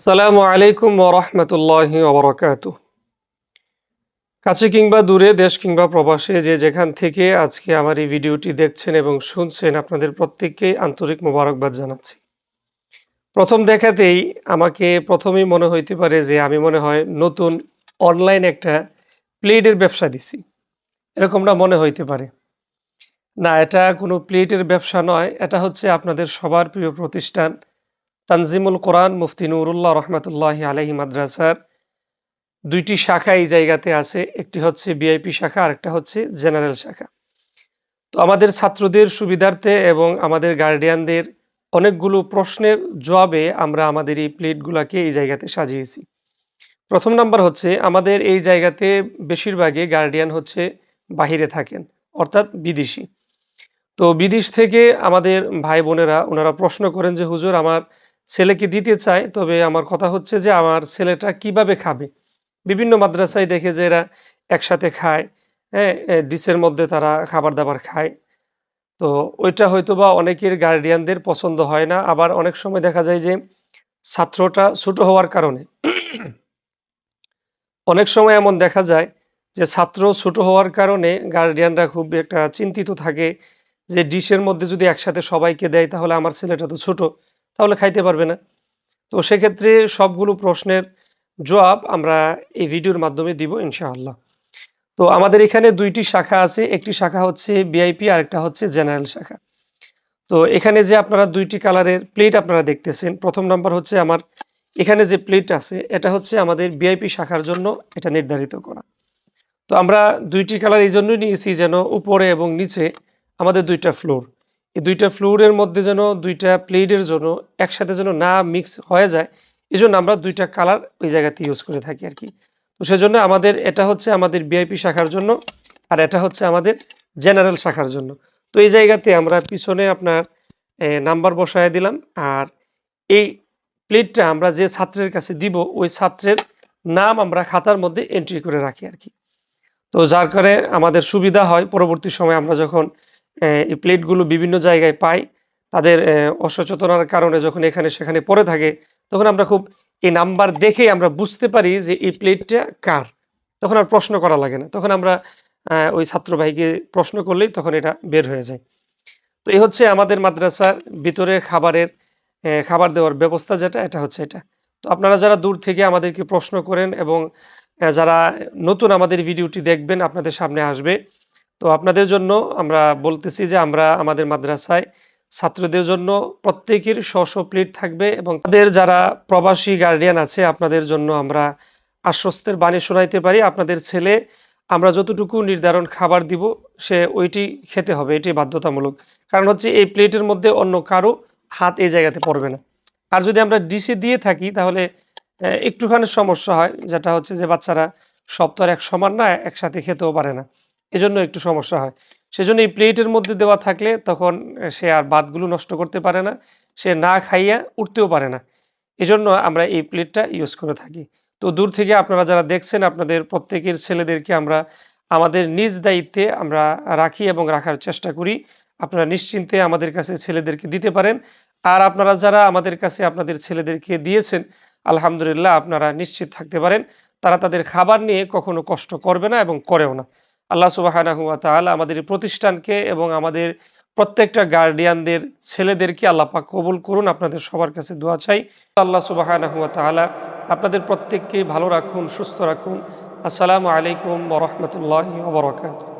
আসসালামু আলাইকুম ওয়া রাহমাতুল্লাহি ওয়া বারাকাতুহু। কাছে কিংবা দূরে, দেশ কিংবা প্রবাসে যে যেখান থেকে আজকে আমার এই ভিডিওটি দেখছেন এবং শুনছেন, আপনাদের প্রত্যেককে আন্তরিক মোবারকবাদ জানাচ্ছি। প্রথম দেখাতেই আমাকে প্রথমেই মনে হইতে পারে যে আমি মনে হয় নতুন অনলাইন একটা প্লেটের ব্যবসা দিছি। এরকমটা মনে হইতে পারে। না, এটা কোনো প্লেটের ব্যবসা নয়। এটা হচ্ছে আপনাদের সবার প্রিয় প্রতিষ্ঠান তানজিমুল কোরআন মুফতি নুরুল্লাহ রহমাতুল্লাহি আলাইহি মাদ্রাসার ২ টি শাখা এই জায়গাতে আছে। একটি হচ্ছে ভিআইপি শাখা, আরেকটা হচ্ছে জেনারেল শাখা। তো আমাদের ছাত্রদের সুবিধার্থে এবং আমাদের গার্ডিয়ানদের অনেকগুলো প্রশ্নের জবাবে আমরা আমাদের এই প্লেটগুলাকে এই জায়গাতে সাজিয়েছি। ১ম নাম্বার হচ্ছে আমাদের এই জায়গাতে বেশিরভাগই গার্ডিয়ান হচ্ছে বাহিরে থাকেন, অর্থাৎ বিদেশী। তো বিদেশ থেকে আমাদের ভাই বোনেরা ওনারা প্রশ্ন করেন যে, "হুজুর, আমার ছেলেকে দিতে চায়, তবে আমার কথা হচ্ছে যে আমার ছেলেটা কিভাবে খাবে?" বিভিন্ন মাদ্রাসায় দেখে যে এরা একসাথে খায়, হ্যাঁ? ডিশের মধ্যে তারা খাবার-দাবার খায়। তো ওইটা হয়তোবা অনেকের গার্ডিয়ানদের পছন্দ হয় না। আবার অনেক সময় দেখা যায় যে ছাত্রটা ছোট হওয়ার কারণে অনেক সময় এমন দেখা যায় যে ছাত্র ছোট হওয়ার কারণে গার্ডিয়ানরা খুব একটা চিন্তিত থাকে যে ডিশের মধ্যে যদি একসাথে সবাইকে দেয় তাহলে আমার ছেলেটা তো ছোট, তাহলে খাইতে পারবে না। তো সেক্ষেত্রে সবগুলো প্রশ্নের জবাব আমরা এই ভিডিওর মাধ্যমে দিব ইনশাআল্লাহ। তো আমাদের এখানে ২ টি শাখা আছে। একটি শাখা হচ্ছে ভিআইপি, আরেকটা হচ্ছে জেনারেল শাখা। তো এখানে যে আপনারা ২ টি কালারের প্লেট আপনারা দেখতেছেন, ১ম নাম্বার হচ্ছে আমার এখানে যে প্লেট আছে এটা হচ্ছে আমাদের ভিআইপি শাখার জন্য এটা নির্ধারিত করা। তো আমরা ২ টি কালার এইজন্যই নিয়েছি যেন উপরে এবং নিচে আমাদের ২ টা ফ্লোর। এই ২ টা ফ্লোরের মধ্যে যেন ২ টা প্লেটের জন্য একসাথে যেন না মিক্স হয়ে যায়, এজন্য আমরা ২ টা কালার ওই জায়গাতে ইউজ করে থাকি আরকি। তো সেজন্য আমাদের এটা হচ্ছে আমাদের ভিআইপি শাখার জন্য, আর এটা হচ্ছে আমাদের জেনারেল শাখার জন্য। তো এই জায়গাতে আমরা পিছনে আপনার নাম্বার বসায় দিলাম। আর এই প্লেটটা আমরা যে ছাত্রের কাছে দিব, ওই ছাত্রের নাম আমরা খাতার মধ্যে এন্ট্রি করে রাখি আরকি। তো যার কারণে আমাদের সুবিধা হয় পরবর্তী সময়ে আমরা যখন এই প্লেটগুলো বিভিন্ন জায়গায় পাই, তাদের অসচেতনার কারণে যখন এখানে সেখানে পড়ে থাকে, তখন আমরা খুব এই নাম্বার দেখেই আমরা বুঝতে পারি যে এই প্লেটটা কার। তখন আর প্রশ্ন করা লাগে না। তখন আমরা ওই ছাত্র ভাইকে প্রশ্ন করলেই তখন এটা বের হয়ে যায়। তো এই হচ্ছে আমাদের মাদ্রাসার ভিতরে খাবারের খাবার দেওয়ার ব্যবস্থা যেটা, এটা হচ্ছে এটা। তো আপনারা যারা দূর থেকে আমাদেরকে প্রশ্ন করেন এবং যারা নতুন আমাদের ভিডিওটি দেখবেন, আপনাদের সামনে আসবে। তো আপনাদের জন্য আমরা বলতেছি যে আমরা আমাদের মাদ্রাসায় ছাত্রদের জন্য প্রত্যেকের স্ব প্লেট থাকবে এবং তাদের যারা প্রবাসী গার্ডিয়ান আছে আপনাদের জন্য আমরা আশ্বস্তের বাণী শোনাইতে পারি। আপনাদের ছেলে আমরা যতটুকু নির্ধারণ খাবার দিব সে ওইটি খেতে হবে, এটি বাধ্যতামূলক। কারণ হচ্ছে এই প্লেটের মধ্যে অন্য কারো হাত এই জায়গাতে পড়বে না। আর যদি আমরা ডিশে দিয়ে থাকি তাহলে একটুখানি সমস্যা হয়, যেটা হচ্ছে যে বাচ্চারা সব তো আর এক সমান না, একসাথে খেতেও পারে না। এজন্য একটু সমস্যা হয়। সেজন্য এই প্লেটের মধ্যে দেওয়া থাকলে তখন সে আর ভাতগুলো নষ্ট করতে পারে না। সে না খাইয়া উঠতেও পারে না। এজন্য আমরা এই প্লেটটা ইউজ করে থাকি। তো দূর থেকে আপনারা যারা দেখছেন আপনাদের প্রত্যেকের ছেলেদেরকে আমরা আমাদের নিজ দায়িত্বে আমরা রাখি এবং রাখার চেষ্টা করি। আপনারা নিশ্চিন্তে আমাদের কাছে ছেলেদেরকে দিতে পারেন। আর আপনারা যারা আমাদের কাছে আপনাদের ছেলেদেরকে দিয়েছেন, আলহামদুলিল্লাহ আপনারা নিশ্চিত থাকতে পারেন তারা তাদের খাবার নিয়ে কখনো কষ্ট করবে না এবং করেও না। আল্লাহ সুবহানাহু ওয়া তাআলা আমাদের এই প্রতিষ্ঠানকে এবং আমাদের প্রত্যেকটা গার্ডিয়ানদের ছেলেদেরকে আল্লাহ পাক কবুল করুন। আপনাদের সবার কাছে দোয়া চাই। আল্লাহ সুবহানাহু ওয়া তাআলা আপনাদের প্রত্যেককে ভালো রাখুন, সুস্থ রাখুন। আসসালামু আলাইকুম ওয়া রাহমাতুল্লাহি ওয়া বারাকাতুহু।